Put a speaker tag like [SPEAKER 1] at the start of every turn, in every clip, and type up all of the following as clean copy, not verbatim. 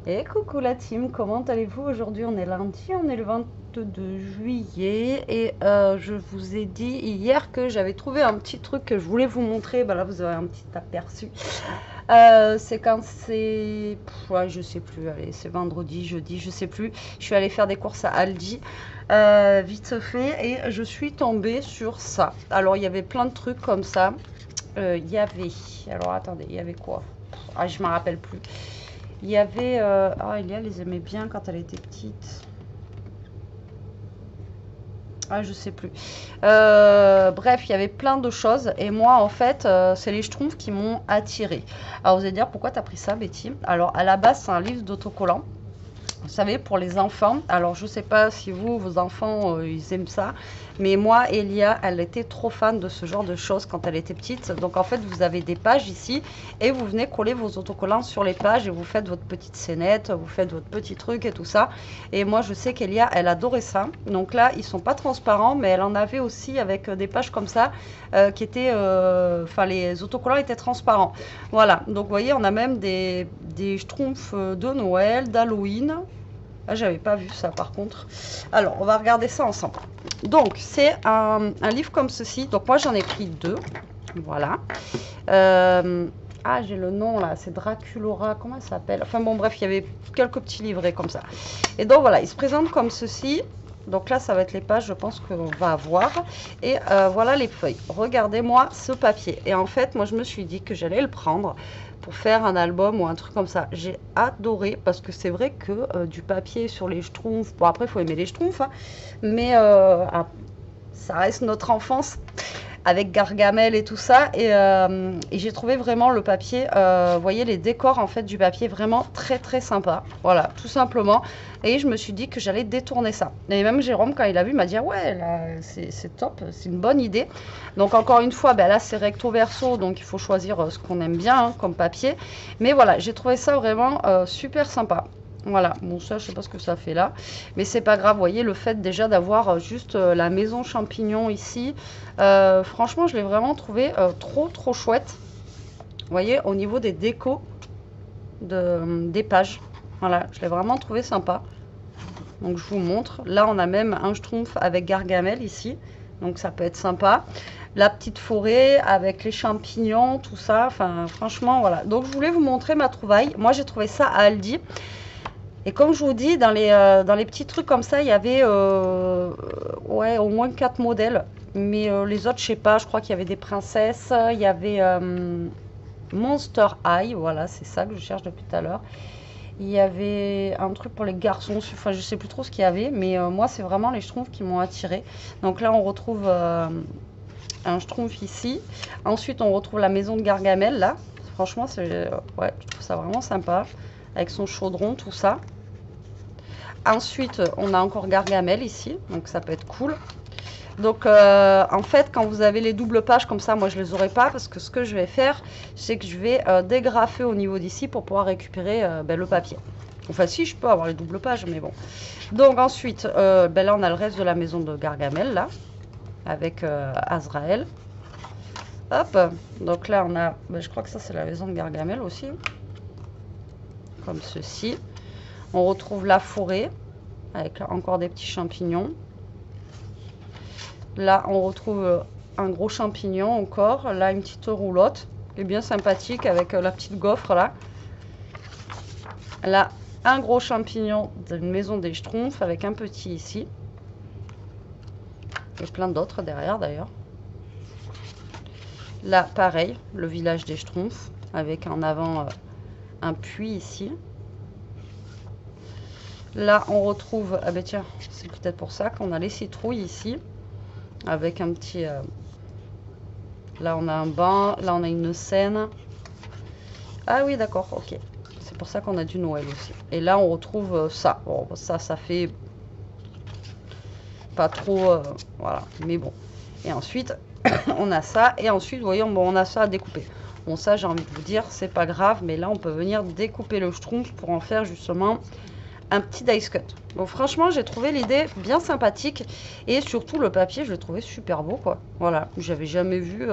[SPEAKER 1] Et coucou la team, comment allez-vous? Aujourd'hui on est lundi, on est le 22 juillet et je vous ai dit hier que j'avais trouvé un petit truc que je voulais vous montrer. Bah là vous avez un petit aperçu. C'est quand c'est... ouais, je sais plus, allez, c'est vendredi, jeudi, je sais plus. Je suis allée faire des courses à Aldi, vite fait, et je suis tombée sur ça. Alors il y avait plein de trucs comme ça. Il y avait... Alors attendez, il y avait quoi? Ah, je me rappelle plus. Il y avait... ah, Elia les aimait bien quand elle était petite. Ah, je sais plus. Bref, il y avait plein de choses. Et moi, en fait, c'est les Schtroumpfs qui m'ont attirée. Alors, vous allez dire, pourquoi t'as pris ça, Betty? Alors, à la base, c'est un livre d'autocollants. Vous savez, pour les enfants. Alors, je sais pas si vous, vos enfants, ils aiment ça. Mais moi, Elia, elle était trop fan de ce genre de choses quand elle était petite. Donc, en fait, vous avez des pages ici. Et vous venez coller vos autocollants sur les pages. Et vous faites votre petite scénette. Vous faites votre petit truc et tout ça. Et moi, je sais qu'Elia, elle adorait ça. Donc là, ils sont pas transparents. Mais elle en avait aussi avec des pages comme ça. Qui étaient... Enfin, les autocollants étaient transparents. Voilà. Donc, vous voyez, on a même des schtroumpfs de Noël, d'Halloween. Ah, j'avais pas vu ça par contre. Alors, on va regarder ça ensemble. Donc, c'est un livre comme ceci. Donc, moi, j'en ai pris deux. Voilà. Ah, j'ai le nom là. C'est Draculora. Comment ça s'appelle? Enfin, bon, bref, il y avait quelques petits livrets comme ça. Et donc, voilà, il se présente comme ceci. Donc là, ça va être les pages, je pense qu'on va avoir. Et voilà les feuilles. Regardez-moi ce papier. Et en fait, moi, je me suis dit que j'allais le prendre pour faire un album ou un truc comme ça. J'ai adoré parce que c'est vrai que du papier sur les schtroumpfs, bon après il faut aimer les schtroumpfs, hein, mais ça reste notre enfance avec Gargamel et tout ça. Et j'ai trouvé vraiment le papier, vous voyez les décors en fait du papier vraiment très très sympa. Voilà, tout simplement. Et je me suis dit que j'allais détourner ça. Et même Jérôme, quand il a vu, m'a dit ah ouais, là c'est top, c'est une bonne idée. Donc encore une fois, ben là c'est recto verso, donc il faut choisir ce qu'on aime bien hein, comme papier. Mais voilà, j'ai trouvé ça vraiment super sympa. Voilà, bon ça je sais pas ce que ça fait là, mais c'est pas grave, vous voyez le fait déjà d'avoir juste la maison champignon ici, franchement je l'ai vraiment trouvé trop trop chouette, vous voyez au niveau des décos des pages, voilà, je l'ai vraiment trouvé sympa, donc je vous montre, là on a même un schtroumpf avec Gargamel ici, donc ça peut être sympa, la petite forêt avec les champignons, tout ça, enfin franchement voilà, donc je voulais vous montrer ma trouvaille, moi j'ai trouvé ça à Aldi. Et comme je vous dis, dans les petits trucs comme ça, il y avait ouais, au moins 4 modèles. Mais les autres, je sais pas, je crois qu'il y avait des princesses. Il y avait Monster High, voilà, c'est ça que je cherche depuis tout à l'heure. Il y avait un truc pour les garçons, enfin je sais plus trop ce qu'il y avait. Mais moi, c'est vraiment les schtroumpfs qui m'ont attiré. Donc là, on retrouve un schtroumpf ici. Ensuite, on retrouve la maison de Gargamel, là. Franchement, ouais, je trouve ça vraiment sympa. Avec son chaudron, tout ça. Ensuite, on a encore Gargamel ici, donc ça peut être cool. Donc, en fait, quand vous avez les doubles pages comme ça, moi je les aurai pas parce que ce que je vais faire, c'est que je vais dégrafer au niveau d'ici pour pouvoir récupérer ben, le papier. Enfin, si, je peux avoir les doubles pages, mais bon. Donc, ensuite, ben là, on a le reste de la maison de Gargamel, là, avec Azraël. Hop, donc là, on a, ben, je crois que ça, c'est la maison de Gargamel aussi. Comme ceci. On retrouve la forêt avec encore des petits champignons. Là, on retrouve un gros champignon encore. Là, une petite roulotte qui est bien sympathique avec la petite gaufre là. Là, un gros champignon d'une maison des Schtroumpfs avec un petit ici. Et plein d'autres derrière d'ailleurs. Là, pareil, le village des Schtroumpfs avec en avant un puits ici. Là, on retrouve, ah ben tiens, c'est peut-être pour ça qu'on a les citrouilles ici, avec un petit, là on a un banc, là on a une scène. Ah oui, d'accord, ok. C'est pour ça qu'on a du Noël aussi. Et là, on retrouve ça. Bon, ça fait pas trop, voilà, mais bon. Et ensuite, on a ça, et ensuite, vous voyez, bon, on a ça à découper. Bon, ça, j'ai envie de vous dire, c'est pas grave, mais là, on peut venir découper le schtroumpf pour en faire justement un petit dice cut. Donc franchement, j'ai trouvé l'idée bien sympathique et surtout le papier, je l'ai trouvé super beau quoi. Voilà, j'avais jamais vu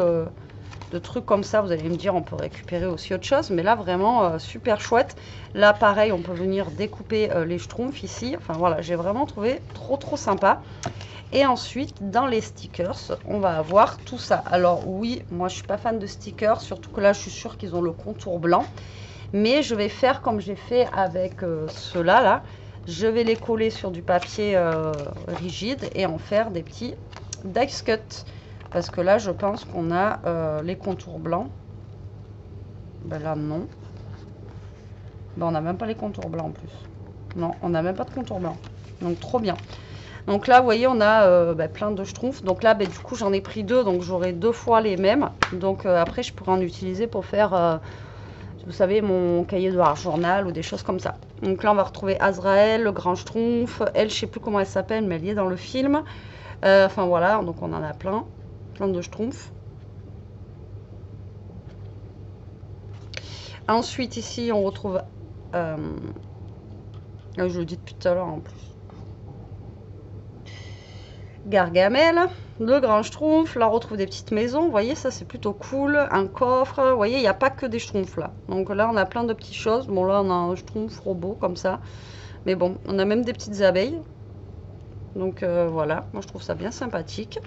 [SPEAKER 1] trucs comme ça. Vous allez me dire, on peut récupérer aussi autre chose. Mais là, vraiment, super chouette. Là, pareil, on peut venir découper les schtroumpfs ici. Enfin, voilà, j'ai vraiment trouvé trop sympa. Et ensuite, dans les stickers, on va avoir tout ça. Alors oui, moi, je suis pas fan de stickers. Surtout que là, je suis sûre qu'ils ont le contour blanc. Mais je vais faire comme j'ai fait avec ceux-là, là. Je vais les coller sur du papier rigide et en faire des petits dice cut. Parce que là, je pense qu'on a les contours blancs. Ben là, non. Ben, on n'a même pas les contours blancs en plus. Non, on n'a même pas de contours blancs. Donc, trop bien. Donc là, vous voyez, on a plein de schtroumpfs. Donc là, du coup, j'en ai pris 2. Donc, j'aurai 2 fois les mêmes. Donc, après, je pourrai en utiliser pour faire, vous savez, mon cahier de journal ou des choses comme ça. Donc là, on va retrouver Azrael, le grand schtroumpf. Elle, je sais plus comment elle s'appelle, mais elle y est dans le film. Enfin, voilà. Donc, on en a plein. Plein de schtroumpfs. Ensuite, ici, on retrouve... je le dis depuis tout à l'heure, en plus. Gargamel, le grand schtroumpf. Là, on retrouve des petites maisons. Vous voyez, ça, c'est plutôt cool. Un coffre. Vous voyez, il n'y a pas que des schtroumpfs, là. Donc là, on a plein de petites choses. Bon, là, on a un schtroumpf robot, comme ça. Mais bon, on a même des petites abeilles. Donc, voilà. Moi, je trouve ça bien sympathique.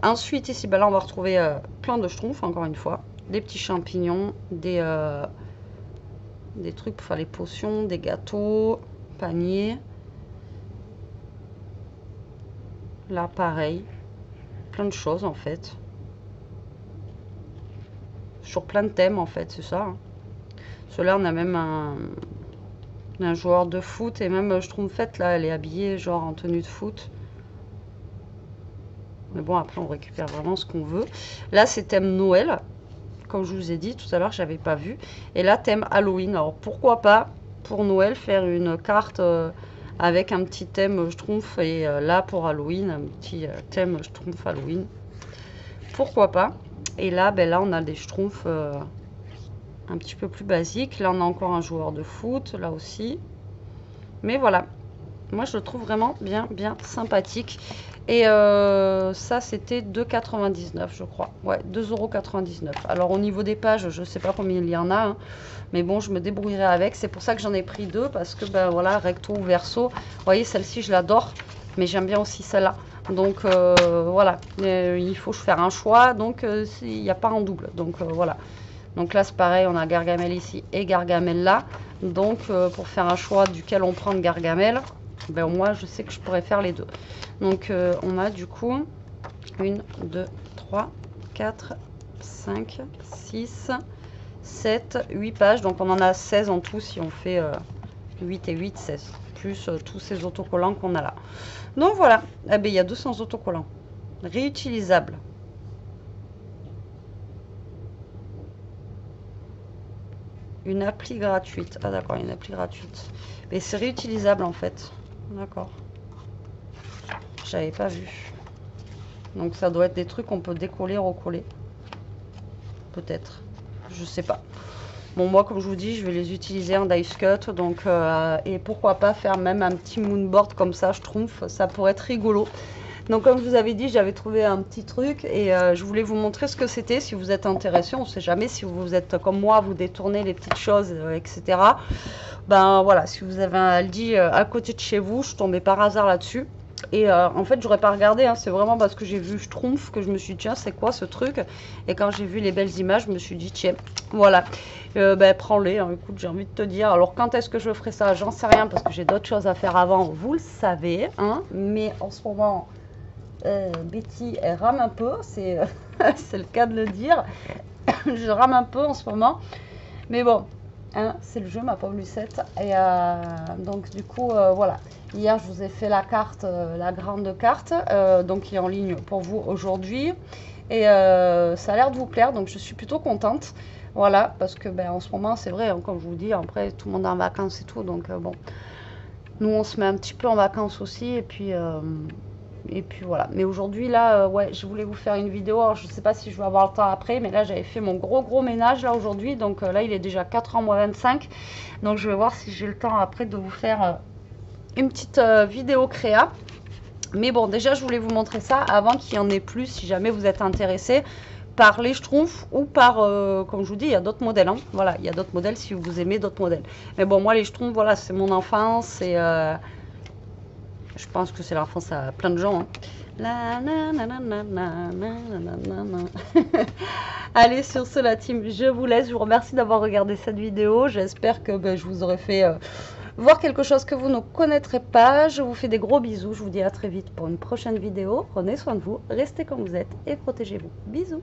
[SPEAKER 1] Ensuite, ici, là, on va retrouver plein de schtroumpfs, encore une fois. Des petits champignons, des trucs pour faire les potions, des gâteaux, paniers. Là, pareil. Plein de choses, en fait. Sur plein de thèmes, en fait, c'est ça. Hein. Ceux-là, on a même un joueur de foot. Et même, je trouve, fait, là, elle est habillée, genre, en tenue de foot. Mais bon, après, on récupère vraiment ce qu'on veut. Là, c'est thème Noël. Comme je vous ai dit tout à l'heure, j'avais pas vu. Et là, thème Halloween. Alors, pourquoi pas, pour Noël, faire une carte avec un petit thème schtroumpf. Et là, pour Halloween, un petit thème schtroumpf Halloween. Pourquoi pas. Et là, là, on a des schtroumpfs un petit peu plus basiques. Là, on a encore un joueur de foot, là aussi. Mais voilà. Moi, je le trouve vraiment bien sympathique. Et ça, c'était 2,99 €, je crois. Ouais, 2,99 €. Alors, au niveau des pages, je ne sais pas combien il y en a. Hein, mais bon, je me débrouillerai avec. C'est pour ça que j'en ai pris 2. Parce que, voilà, recto ou verso. Vous voyez, celle-ci, je l'adore. Mais j'aime bien aussi celle-là. Donc, voilà. Il faut faire un choix. Donc, il n'y a pas en double. Donc, voilà. Donc là, c'est pareil. On a Gargamel ici et Gargamel là. Donc, pour faire un choix duquel on prend Gargamel... moi, je sais que je pourrais faire les deux. Donc, on a du coup 1, 2, 3, 4, 5, 6, 7, 8 pages. Donc, on en a 16 en tout si on fait 8 et 8, 16. Plus tous ces autocollants qu'on a là. Donc, voilà. Eh bien, il y a 200 autocollants. Réutilisables. Une appli gratuite. Ah, d'accord, une appli gratuite. Mais c'est réutilisable en fait. D'accord. J'avais pas vu. Donc ça doit être des trucs qu'on peut décoller, recoller. Peut-être. Je sais pas. Bon, moi, comme je vous dis, je vais les utiliser en dice cut. Donc, et pourquoi pas faire même un petit moonboard comme ça, je trouve. Ça pourrait être rigolo. Donc, comme je vous avais dit, j'avais trouvé un petit truc. Et je voulais vous montrer ce que c'était. Si vous êtes intéressé, on ne sait jamais. Si vous êtes comme moi, vous détournez les petites choses, etc. Ben voilà, si vous avez un Aldi à côté de chez vous, je tombais par hasard là-dessus. Et en fait, j'aurais pas regardé, hein, c'est vraiment parce que j'ai vu Schtroumpf que je me suis dit, tiens, c'est quoi ce truc? Et quand j'ai vu les belles images, je me suis dit, tiens, voilà, prends-les, hein, écoute, j'ai envie de te dire. Alors, quand est-ce que je ferai ça? J'en sais rien parce que j'ai d'autres choses à faire avant, vous le savez, hein, mais en ce moment, Betty, elle rame un peu, c'est le cas de le dire. Je rame un peu en ce moment, mais bon. Hein, c'est le jeu, ma pauvre Lucette. Et donc, du coup, voilà. Hier, je vous ai fait la carte, la grande carte, donc qui est en ligne pour vous aujourd'hui. Et ça a l'air de vous plaire, donc je suis plutôt contente. Voilà, parce que en ce moment, c'est vrai, hein, comme je vous dis, après, tout le monde est en vacances et tout. Donc, bon, nous, on se met un petit peu en vacances aussi. Et puis voilà. Mais aujourd'hui, là, ouais, je voulais vous faire une vidéo. Alors, je ne sais pas si je vais avoir le temps après. Mais là, j'avais fait mon gros ménage, là, aujourd'hui. Donc, là, il est déjà 4h moins 25. Donc, je vais voir si j'ai le temps après de vous faire une petite vidéo créa. Mais bon, déjà, je voulais vous montrer ça avant qu'il y en ait plus, si jamais vous êtes intéressé. par les Schtroumpfs ou par, comme je vous dis, il y a d'autres modèles. Hein. Voilà, il y a d'autres modèles si vous aimez d'autres modèles. Mais bon, moi, les Schtroumpfs, voilà, c'est mon enfance et je pense que c'est l'enfance à plein de gens. Hein. Allez, sur ce, la team, je vous laisse. Je vous remercie d'avoir regardé cette vidéo. J'espère que je vous aurai fait voir quelque chose que vous ne connaîtrez pas. Je vous fais des gros bisous. Je vous dis à très vite pour une prochaine vidéo. Prenez soin de vous, restez comme vous êtes et protégez-vous. Bisous.